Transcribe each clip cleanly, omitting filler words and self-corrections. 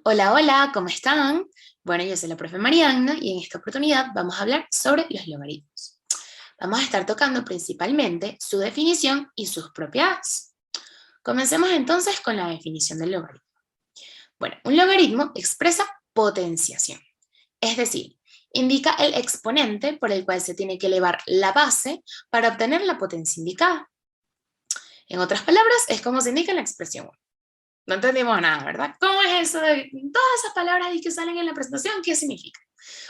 Hola, hola, ¿cómo están? Bueno, yo soy la profe Marianna y en esta oportunidad vamos a hablar sobre los logaritmos. Vamos a estar tocando principalmente su definición y sus propiedades. Comencemos entonces con la definición del logaritmo. Bueno, un logaritmo expresa potenciación, es decir, indica el exponente por el cual se tiene que elevar la base para obtener la potencia indicada. En otras palabras, es como se indica en la expresión. No entendimos nada, ¿verdad? ¿Cómo es eso de todas esas palabras ahí que salen en la presentación? ¿Qué significa?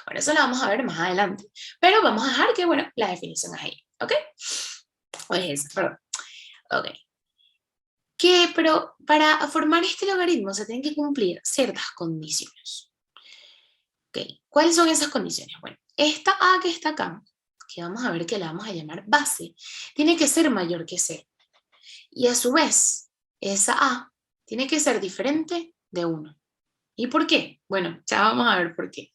Bueno, eso lo vamos a ver más adelante. Pero vamos a dejar que, bueno, la definición es ahí, ¿ok? Pues eso, perdón. Ok. Pero para formar este logaritmo se tienen que cumplir ciertas condiciones. Ok. ¿Cuáles son esas condiciones? Bueno, esta A que está acá, que vamos a ver que la vamos a llamar base, tiene que ser mayor que cero. Y a su vez, esa A tiene que ser diferente de 1. ¿Y por qué? Bueno, ya vamos a ver por qué.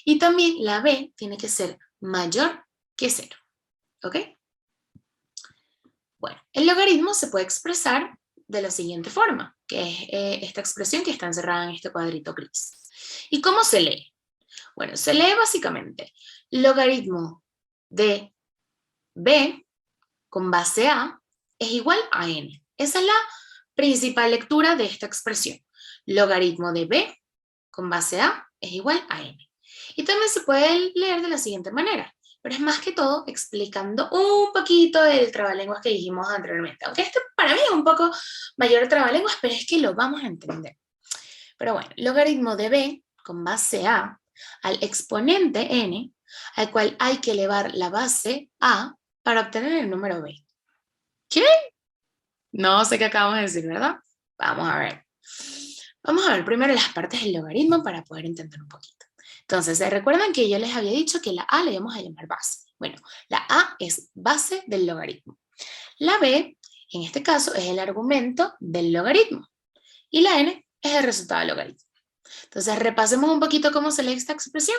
Y también la b tiene que ser mayor que 0. ¿Ok? Bueno, el logaritmo se puede expresar de la siguiente forma, que es esta expresión que está encerrada en este cuadrito gris. ¿Y cómo se lee? Bueno, se lee básicamente logaritmo de b con base a es igual a n. Esa es la principal lectura de esta expresión. Logaritmo de b con base a es igual a n. Y también se puede leer de la siguiente manera, pero es más que todo explicando un poquito del trabalenguas que dijimos anteriormente. Aunque este para mí es un poco mayor trabalenguas, pero es que lo vamos a entender. Pero bueno, logaritmo de b con base a al exponente n, al cual hay que elevar la base a para obtener el número b. ¿Qué? No sé qué acabamos de decir, ¿verdad? Vamos a ver. Vamos a ver primero las partes del logaritmo para poder entender un poquito. Entonces, ¿se recuerdan que yo les había dicho que la a le íbamos a llamar base? Bueno, la a es base del logaritmo. La b, en este caso, es el argumento del logaritmo. Y la n es el resultado del logaritmo. Entonces, repasemos un poquito cómo se lee esta expresión.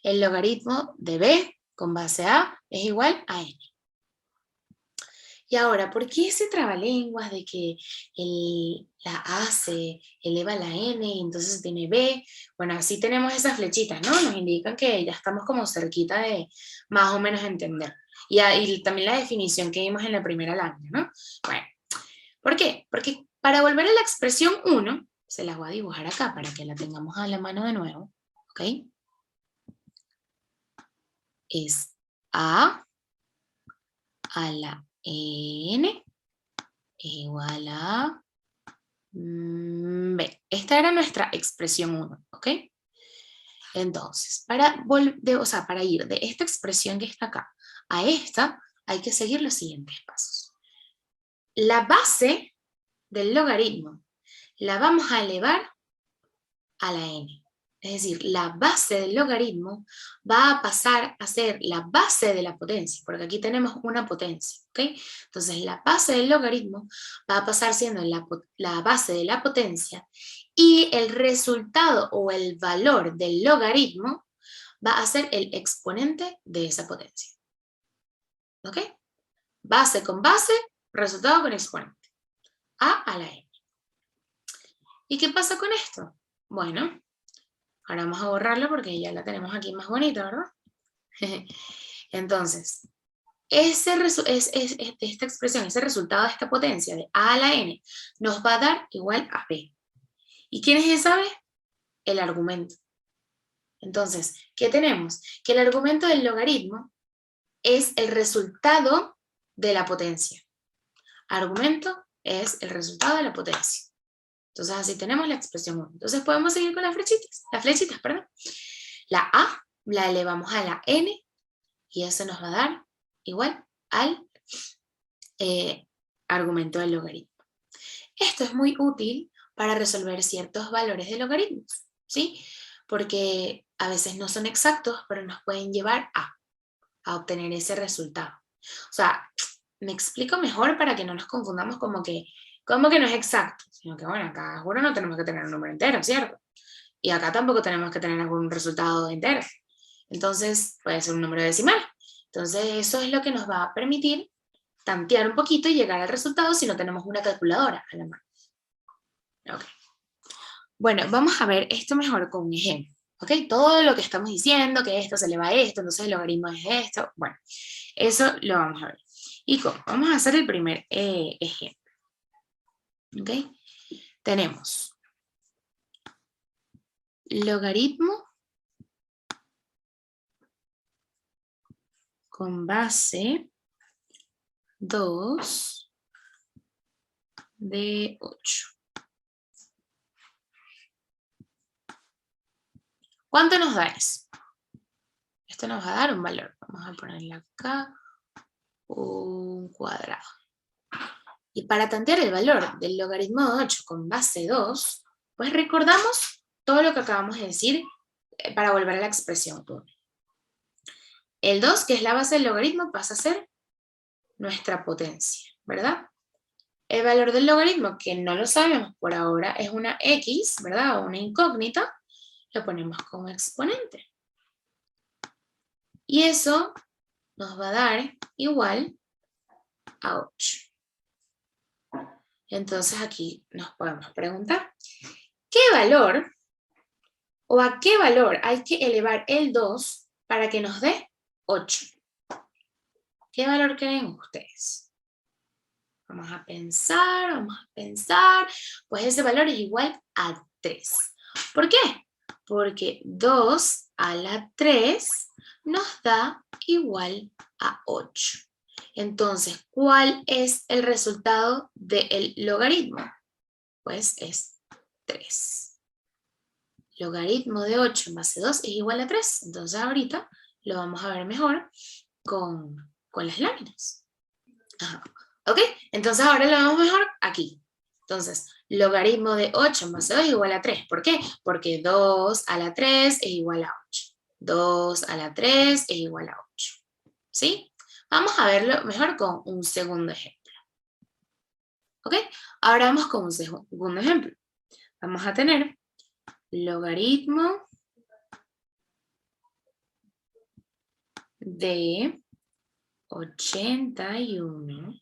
El logaritmo de b con base a es igual a n. Y ahora, ¿por qué ese trabalenguas de que la A se eleva a la N y entonces tiene B? Bueno, así tenemos esas flechitas, ¿no? Nos indican que ya estamos como cerquita de más o menos entender. Y también la definición que vimos en la primera lámina, ¿no? Bueno, ¿por qué? Porque para volver a la expresión 1, se las voy a dibujar acá para que la tengamos a la mano de nuevo, ¿ok? Es A la N igual a B. Esta era nuestra expresión 1, ¿ok? Entonces, para ir de esta expresión que está acá a esta, hay que seguir los siguientes pasos. La base del logaritmo la vamos a elevar a la n. Es decir, la base del logaritmo va a pasar a ser la base de la potencia, porque aquí tenemos una potencia, ¿ok? Entonces la base del logaritmo va a pasar siendo la base de la potencia y el resultado o el valor del logaritmo va a ser el exponente de esa potencia. ¿Ok? Base con base, resultado con exponente. A la n. ¿Y qué pasa con esto? Bueno, ahora vamos a borrarlo porque ya la tenemos aquí más bonita, ¿verdad? Entonces, esta expresión, ese resultado de esta potencia de a la n, nos va a dar igual a b. ¿Y quién es esa b? El argumento. Entonces, ¿qué tenemos? Que el argumento del logaritmo es el resultado de la potencia. Argumento es el resultado de la potencia. Entonces, así tenemos la expresión 1. Entonces, podemos seguir con las flechitas, perdón. La a la elevamos a la n y eso nos va a dar igual al argumento del logaritmo. Esto es muy útil para resolver ciertos valores de logaritmos, ¿sí? Porque a veces no son exactos, pero nos pueden llevar a obtener ese resultado. O sea, me explico mejor para que no nos confundamos como que no es exacto, sino que bueno, acá seguro no tenemos que tener un número entero, ¿cierto? Y acá tampoco tenemos que tener algún resultado entero. Entonces, puede ser un número decimal. Entonces, eso es lo que nos va a permitir tantear un poquito y llegar al resultado si no tenemos una calculadora a la mano. Okay. Bueno, vamos a ver esto mejor con un ejemplo. ¿Ok? Todo lo que estamos diciendo, que esto se eleva a esto, entonces el logaritmo es de esto. Bueno, eso lo vamos a ver. ¿Y cómo? Vamos a hacer el primer ejemplo. ¿Ok? Tenemos logaritmo con base 2 de 8. ¿Cuánto nos da eso? Esto nos va a dar un valor. Vamos a ponerle acá un cuadrado. Y para tantear el valor del logaritmo de 8 con base 2, pues recordamos todo lo que acabamos de decir para volver a la expresión 1. El 2, que es la base del logaritmo, pasa a ser nuestra potencia, ¿verdad? El valor del logaritmo, que no lo sabemos por ahora, es una x, ¿verdad? O una incógnita, lo ponemos como exponente. Y eso nos va a dar igual a 8. Entonces aquí nos podemos preguntar, ¿qué valor o a qué valor hay que elevar el 2 para que nos dé 8? ¿Qué valor creen ustedes? Vamos a pensar, pues ese valor es igual a 3. ¿Por qué? Porque 2 a la 3 nos da igual a 8. Entonces, ¿cuál es el resultado del logaritmo? Pues es 3. Logaritmo de 8 en base 2 es igual a 3. Entonces ahorita lo vamos a ver mejor con las láminas. Ajá. ¿Ok? Entonces ahora lo vemos mejor aquí. Entonces, logaritmo de 8 en base 2 es igual a 3. ¿Por qué? Porque 2 a la 3 es igual a 8. 2 a la 3 es igual a 8. ¿Sí? Vamos a verlo mejor con un segundo ejemplo. ¿Ok? Ahora vamos con un segundo ejemplo. Vamos a tener logaritmo de 81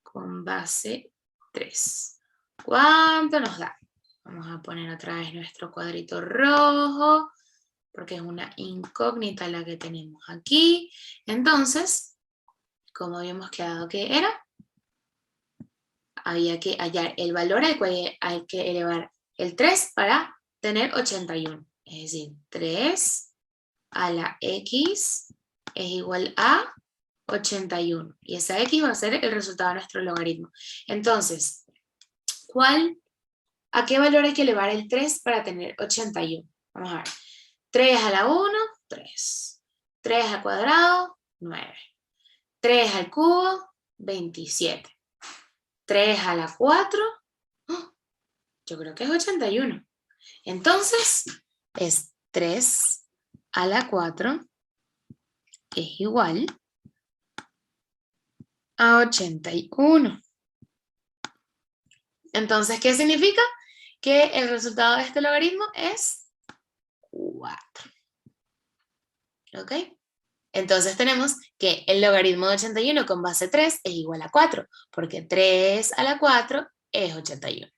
con base 3. ¿Cuánto nos da? Vamos a poner otra vez nuestro cuadrito rojo, porque es una incógnita la que tenemos aquí. Entonces, como habíamos quedado que era, había que hallar el valor al cual hay que elevar el 3 para tener 81. Es decir, 3 a la x es igual a 81. Y esa x va a ser el resultado de nuestro logaritmo. Entonces, ¿a qué valor hay que elevar el 3 para tener 81? Vamos a ver. 3 a la 1, 3. 3 al cuadrado, 9. 3 al cubo, 27. 3 a la 4, yo creo que es 81. Entonces, es 3 a la 4 es igual a 81. Entonces, ¿qué significa? Que el resultado de este logaritmo es 4. ¿Ok? Entonces tenemos que el logaritmo de 81 con base 3 es igual a 4, porque 3 a la 4 es 81.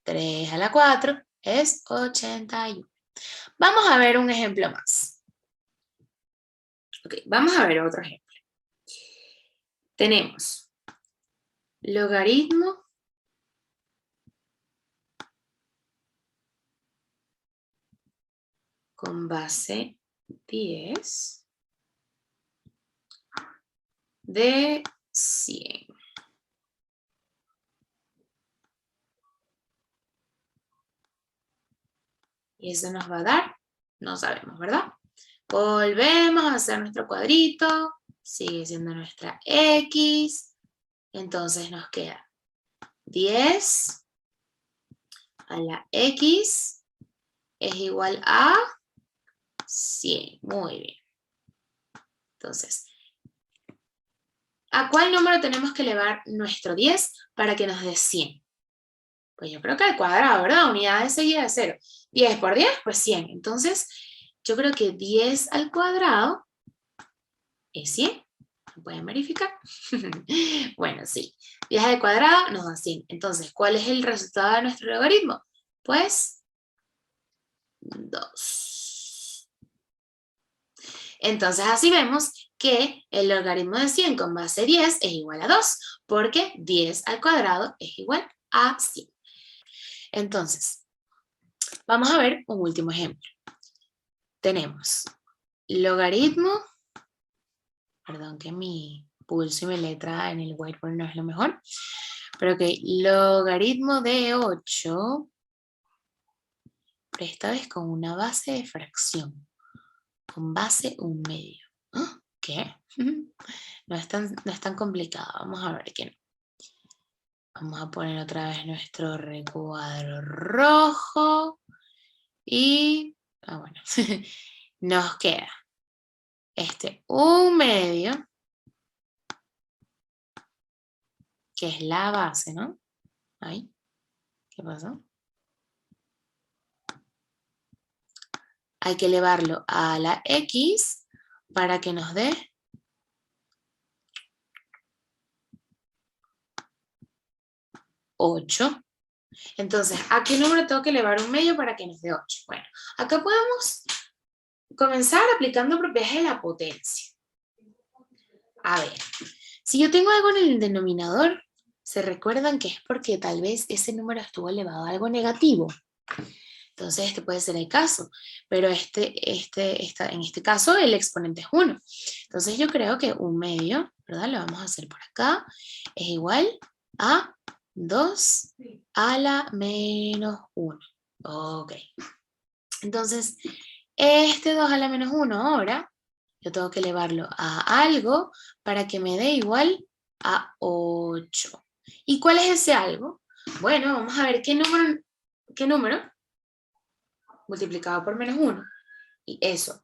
3 a la 4 es 81. Vamos a ver un ejemplo más. Ok, vamos a ver otro ejemplo. Tenemos logaritmo con base 10 de 100. Y eso nos va a dar, no sabemos, ¿verdad? Volvemos a hacer nuestro cuadrito, sigue siendo nuestra X, entonces nos queda 10 a la X es igual a 100, muy bien. Entonces, ¿a cuál número tenemos que elevar nuestro 10 para que nos dé 100? Pues yo creo que al cuadrado, ¿verdad? Unidades seguidas de 0. 10 por 10, pues 100. Entonces, yo creo que 10 al cuadrado es 100. ¿Lo pueden verificar? Bueno, sí. 10 al cuadrado nos da 100. Entonces, ¿cuál es el resultado de nuestro logaritmo? Pues 2. Entonces, así vemos que el logaritmo de 100 con base 10 es igual a 2, porque 10 al cuadrado es igual a 100. Entonces, vamos a ver un último ejemplo. Tenemos logaritmo, perdón que mi pulso y mi letra en el whiteboard no es lo mejor, pero ok, logaritmo de 8, pero esta vez con una base de fracción, con base 1/2. ¿Qué? No es tan complicado, vamos a ver qué no. Vamos a poner otra vez nuestro recuadro rojo y, bueno, nos queda este 1/2, que es la base, ¿no? Ahí, ¿qué pasó? Hay que elevarlo a la X para que nos dé 8. Entonces, ¿a qué número tengo que elevar 1/2 para que nos dé 8? Bueno, acá podemos comenzar aplicando propiedades de la potencia. A ver, si yo tengo algo en el denominador, ¿se recuerdan que es porque tal vez ese número estuvo elevado a algo negativo? Entonces este puede ser el caso, pero en este caso el exponente es 1. Entonces yo creo que 1/2, ¿verdad? Lo vamos a hacer por acá, es igual a 2 a la menos 1. Ok. Entonces, este 2 a la menos 1 ahora, yo tengo que elevarlo a algo para que me dé igual a 8. ¿Y cuál es ese algo? Bueno, vamos a ver qué número multiplicado por menos 1, y eso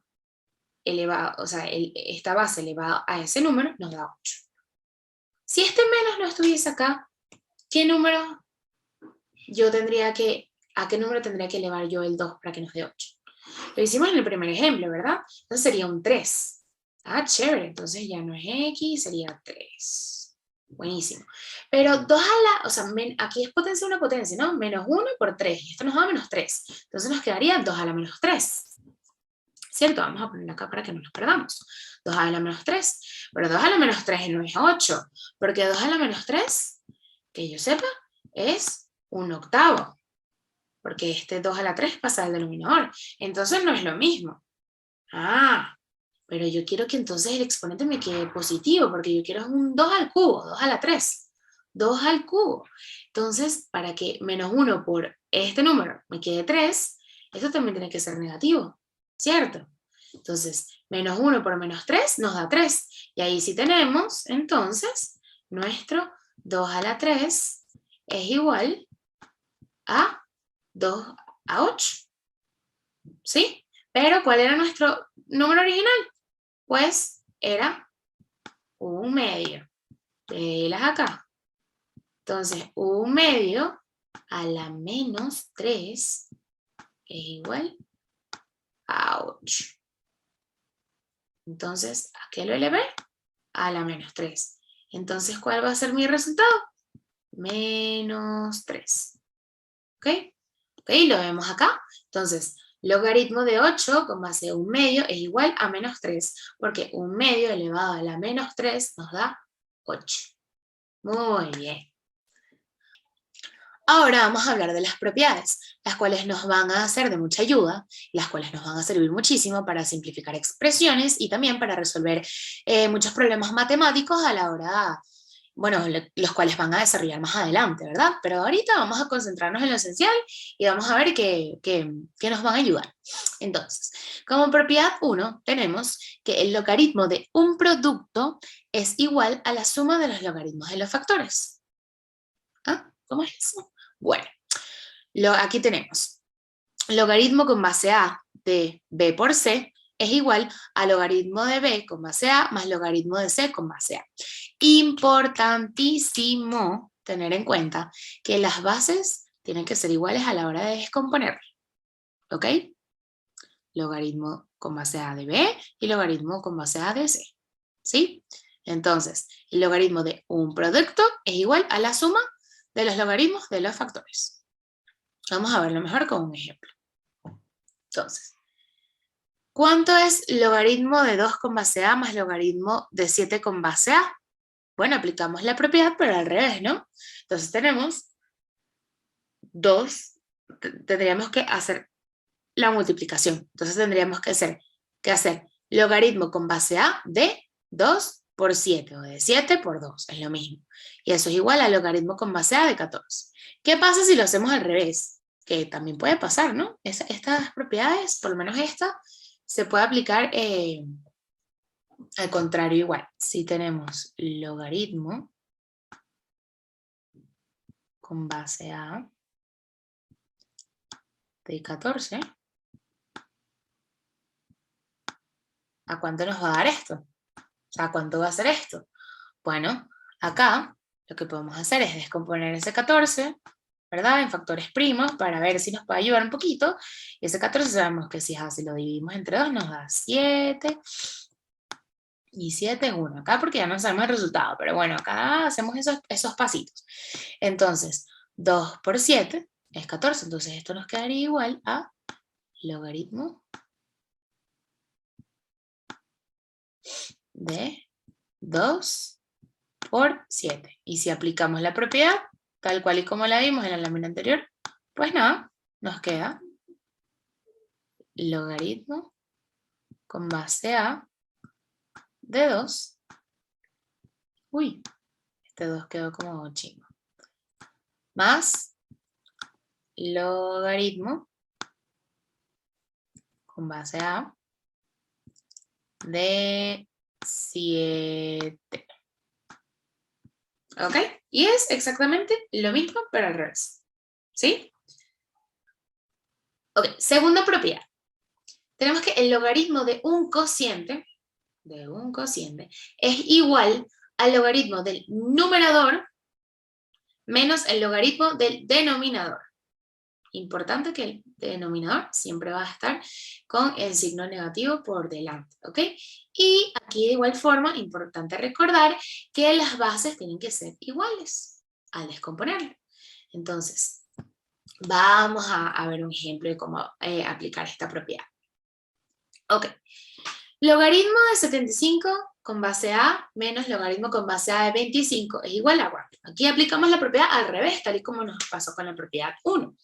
elevado, o sea, esta base elevada a ese número nos da 8. Si este menos no estuviese acá, ¿qué número a qué número tendría que elevar yo el 2 para que nos dé 8? Lo hicimos en el primer ejemplo, ¿verdad? Entonces sería un 3. Ah, chévere, entonces ya no es X, sería 3. Buenísimo. Pero 2 o sea, aquí es potencia una potencia, ¿no? Menos 1 por 3, y esto nos da menos 3. Entonces nos quedaría 2 a la menos 3. ¿Cierto? Vamos a poner acá para que no nos perdamos. 2 a la menos 3. Pero 2 a la menos 3 no es 8, porque 2 a la menos 3, que yo sepa, es 1/8. Porque este 2 a la 3 pasa al denominador. Entonces no es lo mismo. Ah, pero yo quiero que entonces el exponente me quede positivo, porque yo quiero un 2 al cubo, 2 a la 3. 2 al cubo. Entonces, para que menos 1 por este número me quede 3, esto también tiene que ser negativo, ¿cierto? Entonces, menos 1 por menos 3 nos da 3. Y ahí sí tenemos, entonces, nuestro 2 a la 3 es igual a 2 a 8. ¿Sí? Pero, ¿cuál era nuestro número original? Pues era 1/2. Velas acá. Entonces, 1/2 a la menos 3 es igual a 8. Entonces, ¿a qué lo elevé? A la menos 3. Entonces, ¿cuál va a ser mi resultado? Menos 3. ¿Ok? ¿Ok? Lo vemos acá. Entonces, logaritmo de 8 con base 1/2 es igual a menos 3, porque 1/2 elevado a la menos 3 nos da 8. Muy bien. Ahora vamos a hablar de las propiedades, las cuales nos van a ser de mucha ayuda, las cuales nos van a servir muchísimo para simplificar expresiones y también para resolver muchos problemas matemáticos a la hora, bueno, los cuales van a desarrollar más adelante, ¿verdad? Pero ahorita vamos a concentrarnos en lo esencial y vamos a ver qué nos van a ayudar. Entonces, como propiedad 1 tenemos que el logaritmo de un producto es igual a la suma de los logaritmos de los factores. ¿Ah? ¿Cómo es eso? Bueno, aquí tenemos logaritmo con base A de B por C es igual a logaritmo de B con base A más logaritmo de C con base A. Importantísimo tener en cuenta que las bases tienen que ser iguales a la hora de descomponer. ¿Ok? Logaritmo con base A de B y logaritmo con base A de C. ¿Sí? Entonces, el logaritmo de un producto es igual a la suma de los logaritmos de los factores. Vamos a verlo mejor con un ejemplo. Entonces, ¿cuánto es logaritmo de 2 con base A más logaritmo de 7 con base A? Bueno, aplicamos la propiedad, pero al revés, ¿no? Entonces tenemos 2, tendríamos que hacer la multiplicación. Entonces tendríamos que hacer logaritmo con base A de 2 por 7, o de 7 por 2, es lo mismo. Y eso es igual a logaritmo con base A de 14. ¿Qué pasa si lo hacemos al revés? Que también puede pasar, ¿no? Estas propiedades, por lo menos esta, se puede aplicar al contrario igual. Si tenemos logaritmo con base A de 14, ¿a cuánto nos va a dar esto? O sea, ¿cuánto va a ser esto? Bueno, acá lo que podemos hacer es descomponer ese 14, ¿verdad? En factores primos para ver si nos puede ayudar un poquito. Y ese 14 sabemos que si lo dividimos entre 2 nos da 7. Y 7 es 1 acá porque ya no sabemos el resultado. Pero bueno, acá hacemos esos pasitos. Entonces, 2 por 7 es 14. Entonces esto nos quedaría igual a logaritmo de 2 por 7. Y si aplicamos la propiedad, tal cual y como la vimos en la lámina anterior, pues nada, nos queda logaritmo con base A de 2. Uy, este 2 quedó como chingo. Más logaritmo con base A de 7. ¿Ok? Y es exactamente lo mismo, pero al revés. ¿Sí? Ok, segunda propiedad. Tenemos que el logaritmo de un cociente es igual al logaritmo del numerador menos el logaritmo del denominador. Importante que el denominador siempre va a estar con el signo negativo por delante, ¿ok? Y aquí de igual forma, importante recordar que las bases tienen que ser iguales al descomponerlo. Entonces, vamos a ver un ejemplo de cómo aplicar esta propiedad. Ok, logaritmo de 75 con base A menos logaritmo con base A de 25 es igual a 4. Aquí aplicamos la propiedad al revés, tal y como nos pasó con la propiedad 1.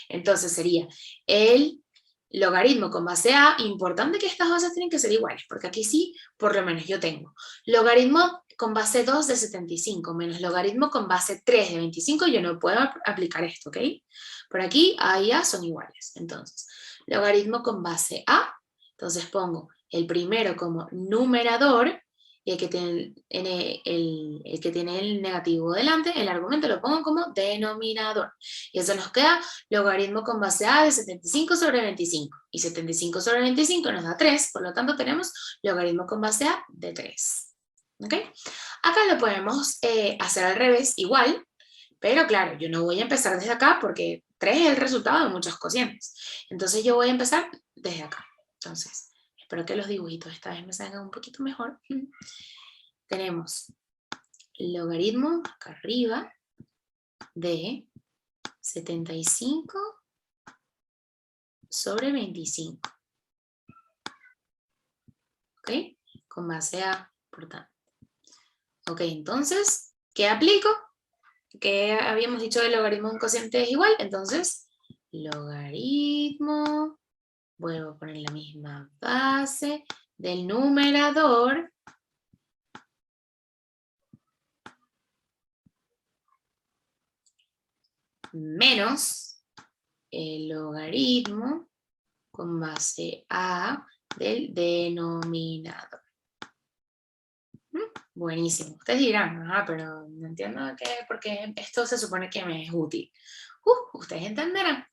Entonces sería el logaritmo con base A, importante que estas bases tienen que ser iguales, porque aquí sí, por lo menos yo tengo logaritmo con base 2 de 75 menos logaritmo con base 3 de 25, yo no puedo aplicar esto, ¿ok? Por aquí, A y A son iguales. Entonces, logaritmo con base A, entonces pongo el primero como numerador, y el que tiene el negativo delante, el argumento lo pongo como denominador. Y eso nos queda logaritmo con base A de 75 sobre 25. Y 75 sobre 25 nos da 3, por lo tanto tenemos logaritmo con base A de 3. ¿Ok? Acá lo podemos hacer al revés, igual, pero claro, yo no voy a empezar desde acá porque 3 es el resultado de muchos cocientes. Entonces yo voy a empezar desde acá. Entonces, espero que los dibujitos esta vez me salgan un poquito mejor. Tenemos logaritmo acá arriba de 75 sobre 25. ¿Ok? Con base A, por tanto. Ok, entonces, ¿qué aplico? Que habíamos dicho que el logaritmo de un cociente es igual, entonces, logaritmo, vuelvo a poner la misma base del numerador menos el logaritmo con base A del denominador. Buenísimo. Ustedes dirán, pero no entiendo porque esto se supone que me es útil. Ustedes entenderán.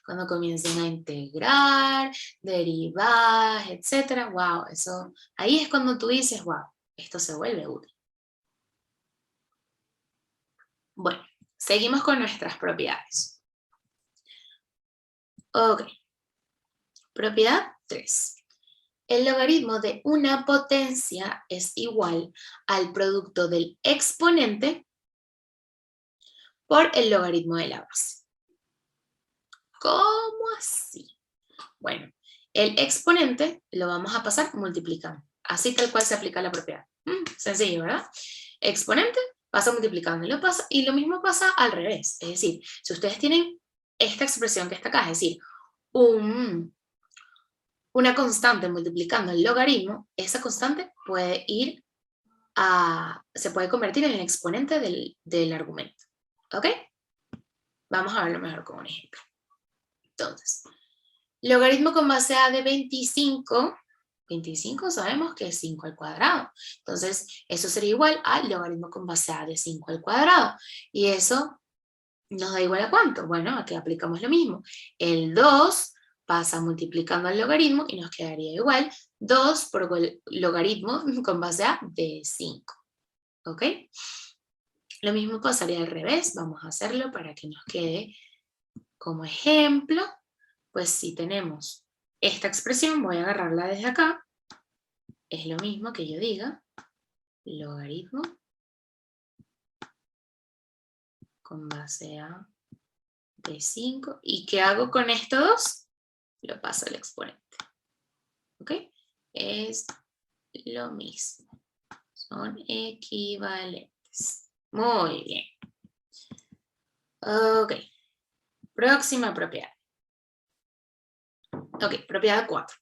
Cuando comiencen a integrar, derivar, etc. Wow, eso, ahí es cuando tú dices, wow, esto se vuelve útil. Bueno, seguimos con nuestras propiedades. Ok. Propiedad 3. el logaritmo de una potencia es igual al producto del exponente por el logaritmo de la base. ¿Cómo así? Bueno, el exponente lo vamos a pasar multiplicando. Así tal cual se aplica la propiedad. Sencillo, ¿verdad? Exponente pasa multiplicando y lo mismo pasa al revés. Es decir, si ustedes tienen esta expresión que está acá, es decir, una constante multiplicando el logaritmo, esa constante puede se puede convertir en el exponente del argumento. ¿Ok? Vamos a verlo mejor con un ejemplo. Entonces, logaritmo con base A de 25, 25 sabemos que es 5 al cuadrado. Entonces, eso sería igual al logaritmo con base A de 5 al cuadrado. Y eso nos da igual a ¿cuánto? Bueno, aquí aplicamos lo mismo. El 2 pasa multiplicando el logaritmo y nos quedaría igual 2 por el logaritmo con base A de 5. ¿Ok? Lo mismo pasaría al revés. Vamos a hacerlo para que nos quede como ejemplo. Pues si tenemos esta expresión, voy a agarrarla desde acá. Es lo mismo que yo diga logaritmo con base A de 5. ¿Y qué hago con estos dos? Lo paso al exponente. ¿Ok? Es lo mismo. Son equivalentes. Muy bien. Ok. Próxima propiedad. Ok, propiedad 4.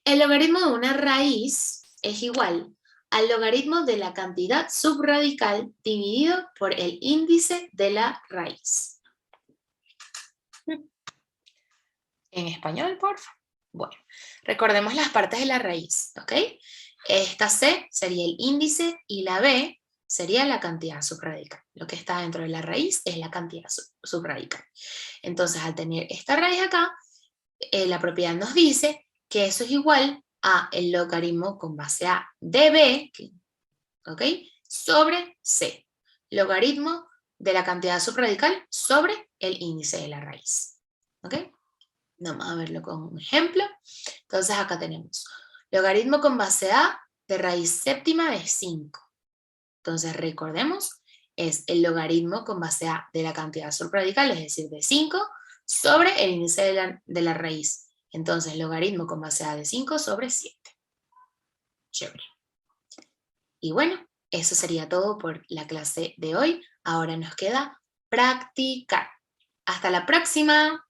El logaritmo de una raíz es igual al logaritmo de la cantidad subradical dividido por el índice de la raíz. En español, por favor. Bueno, recordemos las partes de la raíz, ¿ok? Esta C sería el índice y la B sería la cantidad subradical. Lo que está dentro de la raíz es la cantidad subradical. Entonces, al tener esta raíz acá, la propiedad nos dice que eso es igual a el logaritmo con base A de B, ¿ok? Sobre C. Logaritmo de la cantidad subradical sobre el índice de la raíz. ¿Ok? Vamos a verlo con un ejemplo. Entonces acá tenemos logaritmo con base A de raíz séptima de 5. Entonces recordemos, es el logaritmo con base A de la cantidad subradical, es decir, de 5, sobre el índice de la raíz. Entonces logaritmo con base A de 5 sobre 7. Chévere. Y bueno, eso sería todo por la clase de hoy. Ahora nos queda practicar. ¡Hasta la próxima!